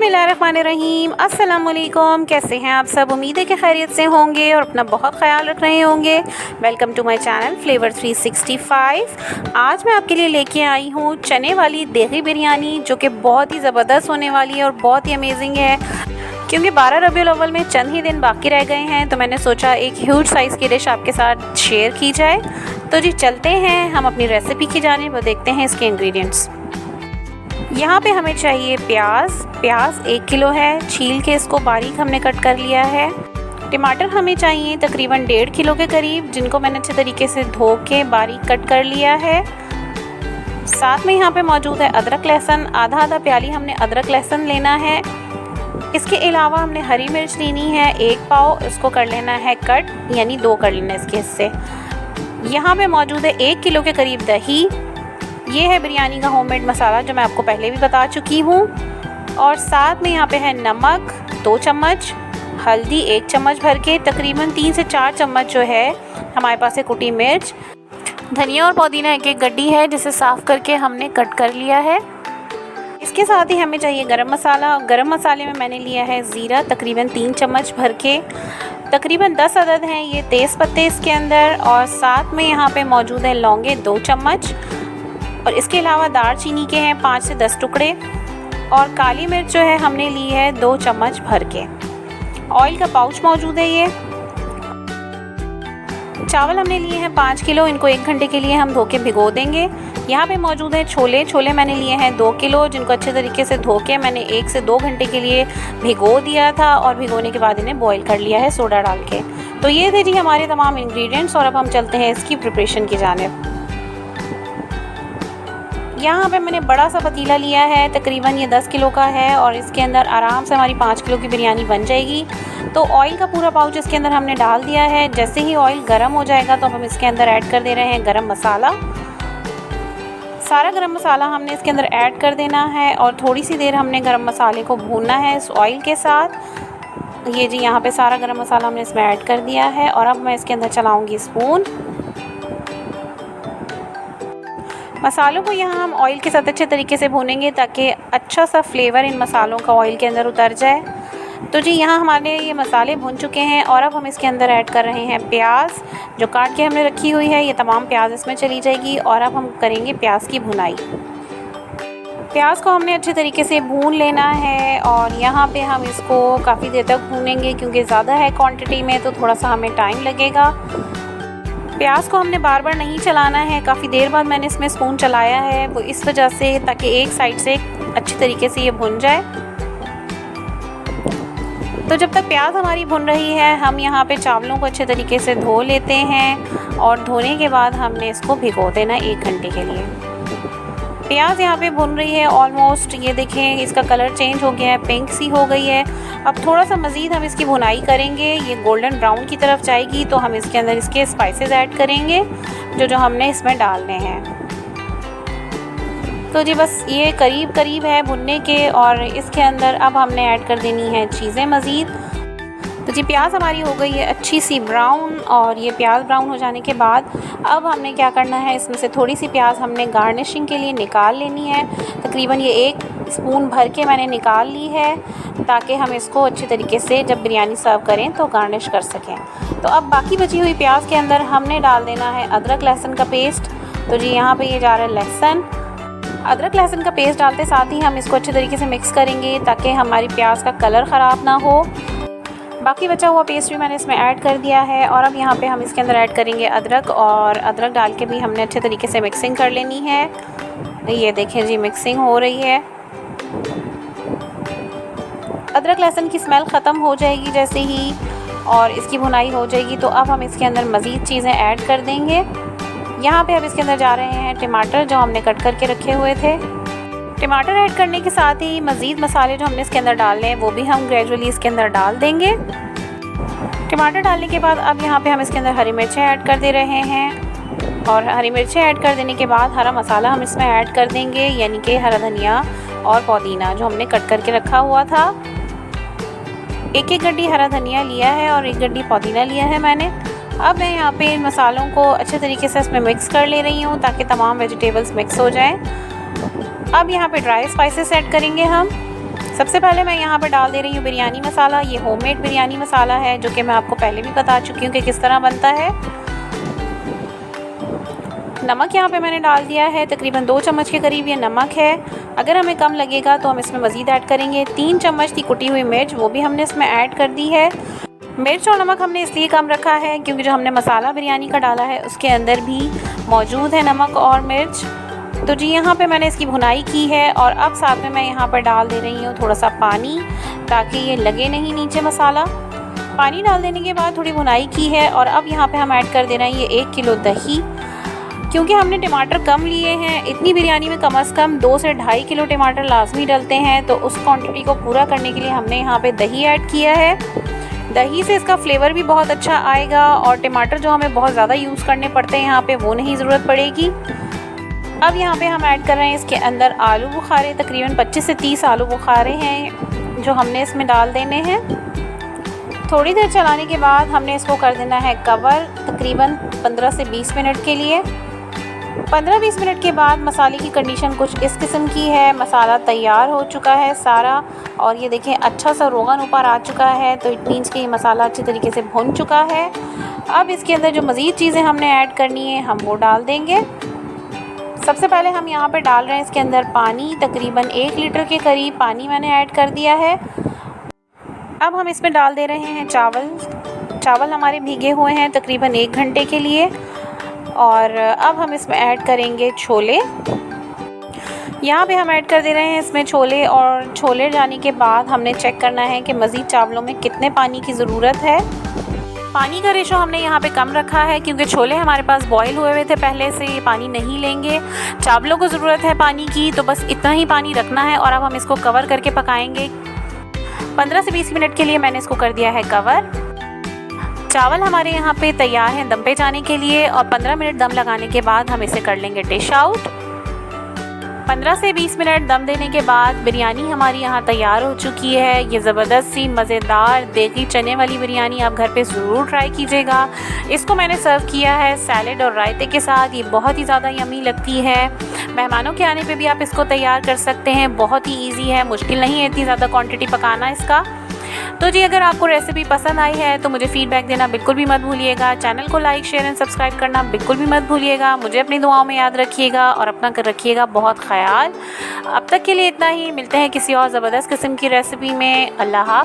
बिस्मिल्लाहिर्रहमानिर्रहीम। अस्सलाम वालेकुम। कैसे हैं आप सब? उम्मीद है कि खैरियत से होंगे और अपना बहुत ख्याल रख रहे होंगे। Welcome to my channel flavour 365। आज मैं आपके लिए लेके आई हूँ चने वाली देगी बिरयानी, जो कि बहुत ही ज़बरदस्त होने वाली है और बहुत ही अमेजिंग है। क्योंकि 12 रबीउल अव्वल में चंद ही दिन बाकी रह गए हैं, तो मैंने सोचा एक ह्यूज साइज़ की डिश आपके साथ शेयर की जाए। तो जी चलते हैं हम अपनी रेसिपी की जानिब और देखते हैं इसके इंग्रेडिएंट्स। यहाँ पे हमें चाहिए प्याज 1 किलो है, छील के इसको बारीक हमने कट कर लिया है। टमाटर हमें चाहिए तकरीबन 1.5 किलो के करीब, जिनको मैंने अच्छे तरीके से धो के बारीक कट कर लिया है। साथ में यहाँ पे मौजूद है अदरक लहसुन, आधा प्याली हमने अदरक लहसुन लेना है। इसके अलावा हमने हरी मिर्च लेनी है 1 पाव, इसको कर लेना है कट, यानी 2 कर लेना है इसके हिस्से। यहाँ पे मौजूद है 1 किलो के करीब दही। ये है बिरयानी का होममेड मसाला, जो मैं आपको पहले भी बता चुकी हूँ। और साथ में यहाँ पे है नमक 2 चम्मच, हल्दी 1 चम्मच भर के, तकरीबन 3 से 4 चम्मच जो है हमारे पास है कुटी मिर्च। धनिया और पुदीना 1 गड्डी है, जिसे साफ़ करके हमने कट कर लिया है। इसके साथ ही हमें चाहिए गरम मसाला। गरम मसाले में मैंने लिया है ज़ीरा तकरीबन 3 चम्मच भर के, तकरीबन 10 अदद हैं ये तेज़ पत्ते इसके अंदर। और साथ में यहाँ पे मौजूद है लौंगे 2 चम्मच, और इसके अलावा दालचीनी के हैं 5 से 10 टुकड़े। और काली मिर्च जो है हमने ली है 2 चम्मच भर के। ऑयल का पाउच मौजूद है ये। चावल हमने लिए हैं 5 किलो, इनको 1 घंटे के लिए हम धो के भिगो देंगे। यहाँ पे मौजूद है छोले मैंने लिए हैं 2 किलो, जिनको अच्छे तरीके से धो के मैंने 1 से 2 घंटे के लिए भिगो दिया था, और भिगोने के बाद इन्हें बॉईल कर लिया है सोडा डाल के। तो ये थे जी हमारे तमाम इंग्रेडिएंट्स, और अब हम चलते हैं इसकी प्रिपरेशन की जानिब। यहाँ पे मैंने बड़ा सा पतीला लिया है, तकरीबन ये 10 किलो का है, और इसके अंदर आराम से हमारी 5 किलो की बिरयानी बन जाएगी। तो ऑयल का पूरा पाउच इसके अंदर हमने डाल दिया है। जैसे ही ऑयल गर्म हो जाएगा तो हम इसके अंदर ऐड कर दे रहे हैं गरम मसाला। सारा गरम मसाला हमने इसके अंदर ऐड कर देना है, और थोड़ी सी देर हमने गरम मसाले को भूनना है इस ऑयल के साथ। ये जी यहाँ पे सारा गरम मसाला हमने इसमें ऐड कर दिया है, और अब मैं इसके अंदर चलाऊँगी स्पून। मसालों को यहाँ हम ऑयल के साथ अच्छे तरीके से भूनेंगे, ताकि अच्छा सा फ्लेवर इन मसालों का ऑयल के अंदर उतर जाए। तो जी यहाँ हमारे ये मसाले भून चुके हैं, और अब हम इसके अंदर ऐड कर रहे हैं प्याज, जो काट के हमने रखी हुई है। ये तमाम प्याज इसमें चली जाएगी, और अब हम करेंगे प्याज की भुनाई। प्याज को हमने अच्छे तरीके से भून लेना है, और यहाँ पे हम इसको काफ़ी देर तक भूनेंगे, क्योंकि ज़्यादा है क्वांटिटी में तो थोड़ा सा हमें टाइम लगेगा। प्याज को हमने बार बार नहीं चलाना है, काफ़ी देर बाद मैंने इसमें स्पून चलाया है, वो इस वजह से ताकि एक साइड से अच्छी तरीके से ये भुन जाए। तो जब तक प्याज हमारी भुन रही है, हम यहाँ पे चावलों को अच्छे तरीके से धो लेते हैं, और धोने के बाद हमने इसको भिगो देना 1 घंटे के लिए। प्याज यहाँ पे भुन रही है ऑलमोस्ट, ये देखें इसका कलर चेंज हो गया है, पिंक सी हो गई है। अब थोड़ा सा मज़ीद हम इसकी भुनाई करेंगे, ये गोल्डन ब्राउन की तरफ जाएगी, तो हम इसके अंदर इसके स्पाइसेस ऐड करेंगे जो हमने इसमें डालने हैं। तो जी बस ये करीब है भुनने के, और इसके अंदर अब हमने ऐड कर देनी है चीज़ें मज़ीद। तो जी प्याज हमारी हो गई है अच्छी सी ब्राउन, और ये प्याज ब्राउन हो जाने के बाद अब हमने क्या करना है, इसमें से थोड़ी सी प्याज हमने गार्निशिंग के लिए निकाल लेनी है। तकरीबन ये 1 स्पून भर के मैंने निकाल ली है, ताकि हम इसको अच्छे तरीके से जब बिरयानी सर्व करें तो गार्निश कर सकें। तो अब बाकी बची हुई प्याज के अंदर हमने डाल देना है अदरक लहसुन का पेस्ट। तो जी यहाँ पे ये जा रहा है लहसुन। अदरक लहसुन का पेस्ट डालते साथ ही हम इसको अच्छे तरीके से मिक्स करेंगे, ताकि हमारी प्याज का कलर ख़राब ना हो। बाकी बचा हुआ पेस्ट भी मैंने इसमें ऐड कर दिया है, और अब यहाँ पे हम इसके अंदर ऐड करेंगे अदरक, और अदरक डाल के भी हमने अच्छे तरीके से मिक्सिंग कर लेनी है। ये देखें जी मिक्सिंग हो रही है। अदरक लहसुन की स्मेल ख़त्म हो जाएगी जैसे ही, और इसकी भुनाई हो जाएगी, तो अब हम इसके अंदर मज़ीद चीज़ें ऐड कर देंगे। यहाँ पे अब इसके अंदर जा रहे हैं टमाटर, जो हमने कट करके रखे हुए थे। टमाटर ऐड करने के साथ ही मज़ीद मसाले जो हमने इसके अंदर डालने हैं, वो भी हम ग्रेजुअली इसके अंदर डाल देंगे। टमाटर डालने के बाद अब यहाँ पे हम इसके अंदर हरी मिर्चें ऐड कर दे रहे हैं, और हरी मिर्चें ऐड कर देने के बाद हरा मसाला हम इसमें ऐड कर देंगे, यानी कि हरा धनिया और पुदीना जो हमने कट करके रखा हुआ था। 1 गड्डी हरा धनिया लिया है, और 1 गड्डी पुदीना लिया है मैंने। अब मैं यहाँ पे इन मसालों को अच्छे तरीके से इसमें मिक्स कर ले रही हूँ, ताकि तमाम वेजिटेबल्स मिक्स हो जाएं। अब यहाँ पे ड्राई स्पाइसेस ऐड करेंगे हम। सबसे पहले मैं यहाँ पर डाल दे रही हूँ बिरयानी मसाला। ये होममेड बिरयानी मसाला है जो कि मैं आपको पहले भी बता चुकी हूँ कि किस तरह बनता है। नमक यहाँ पे मैंने डाल दिया है, तकरीबन 2 चम्मच के करीब ये नमक है। अगर हमें कम लगेगा तो हम इसमें मज़ीद ऐड करेंगे। 3 चम्मच थी कुटी हुई मिर्च, वो भी हमने इसमें ऐड कर दी है। मिर्च और नमक हमने इसलिए कम रखा है क्योंकि जो हमने मसाला बिरयानी का डाला है उसके अंदर भी मौजूद है नमक और मिर्च। तो जी यहाँ पे मैंने इसकी भुनाई की है और अब साथ में मैं यहाँ पर डाल दे रही हूँ थोड़ा सा पानी, ताकि ये लगे नहीं नीचे मसाला। पानी डाल देने के बाद थोड़ी भुनाई की है और अब यहाँ पे हम ऐड कर दे रहे हैं ये 1 किलो दही। क्योंकि हमने टमाटर कम लिए हैं, इतनी बिरयानी में कम से कम 2 से 2.5 किलो टमाटर लाजमी डलते हैं, तो उस क्वांटिटी को पूरा करने के लिए हमने यहाँ पे दही ऐड किया है। दही से इसका फ्लेवर भी बहुत अच्छा आएगा और टमाटर जो हमें बहुत ज़्यादा यूज़ करने पड़ते हैं यहाँ पे, वो नहीं ज़रूरत पड़ेगी। अब यहाँ पे हम ऐड कर रहे हैं इसके अंदर आलू बुखारे, तकरीबन 25 से 30 आलू बुखारे हैं जो हमने इसमें डाल देने हैं। थोड़ी देर चलाने के बाद हमने इसको कर देना है कवर, तकरीबन 15 से 20 मिनट के लिए। 15-20 मिनट के बाद मसाले की कंडीशन कुछ इस किस्म की है। मसाला तैयार हो चुका है सारा और ये देखें अच्छा सा रोगन ऊपर आ चुका है, तो इट मीन्स कि ये मसाला अच्छी तरीके से भुन चुका है। अब इसके अंदर जो मज़ीद चीज़ें हमने ऐड करनी है हम वो डाल देंगे। सबसे पहले हम यहाँ पे डाल रहे हैं इसके अंदर पानी, तकरीबन 1 लीटर के करीब पानी मैंने ऐड कर दिया है। अब हम इसमें डाल दे रहे हैं चावल हमारे भीगे हुए हैं तकरीबन 1 घंटे के लिए। और अब हम इसमें ऐड करेंगे छोले। यहाँ पे हम ऐड कर दे रहे हैं इसमें छोले, और छोले डालने के बाद हमने चेक करना है कि मज़ीद चावलों में कितने पानी की ज़रूरत है। पानी का रेशो हमने यहाँ पे कम रखा है क्योंकि छोले हमारे पास बॉईल हुए हुए थे पहले से, ये पानी नहीं लेंगे। चावलों को ज़रूरत है पानी की, तो बस इतना ही पानी रखना है और अब हम इसको कवर करके पकाएंगे। 15 से 20 मिनट के लिए मैंने इसको कर दिया है कवर। चावल हमारे यहाँ पे तैयार हैं दम पे जाने के लिए और 15 मिनट दम लगाने के बाद हम इसे कर लेंगे डिश आउट। 15 से 20 मिनट दम देने के बाद बिरयानी हमारी यहाँ तैयार हो चुकी है। ये ज़बरदस्त सी मज़ेदार देगी चने वाली बिरयानी आप घर पे ज़रूर ट्राई कीजिएगा। इसको मैंने सर्व किया है सैलेड और रायते के साथ। ये बहुत ही ज़्यादा यमी लगती है। मेहमानों के आने पे भी आप इसको तैयार कर सकते हैं। बहुत ही ईजी है, मुश्किल नहीं है इतनी ज़्यादा क्वान्टिटी पकाना इसका। तो जी अगर आपको रेसिपी पसंद आई है तो मुझे फ़ीडबैक देना बिल्कुल भी मत भूलिएगा। चैनल को लाइक शेयर एंड सब्सक्राइब करना बिल्कुल भी मत भूलिएगा। मुझे अपनी दुआओं में याद रखिएगा और अपना कर रखिएगा बहुत ख्याल। अब तक के लिए इतना ही, मिलते हैं किसी और ज़बरदस्त किस्म की रेसिपी में। अल्लाह हाफ़िज़।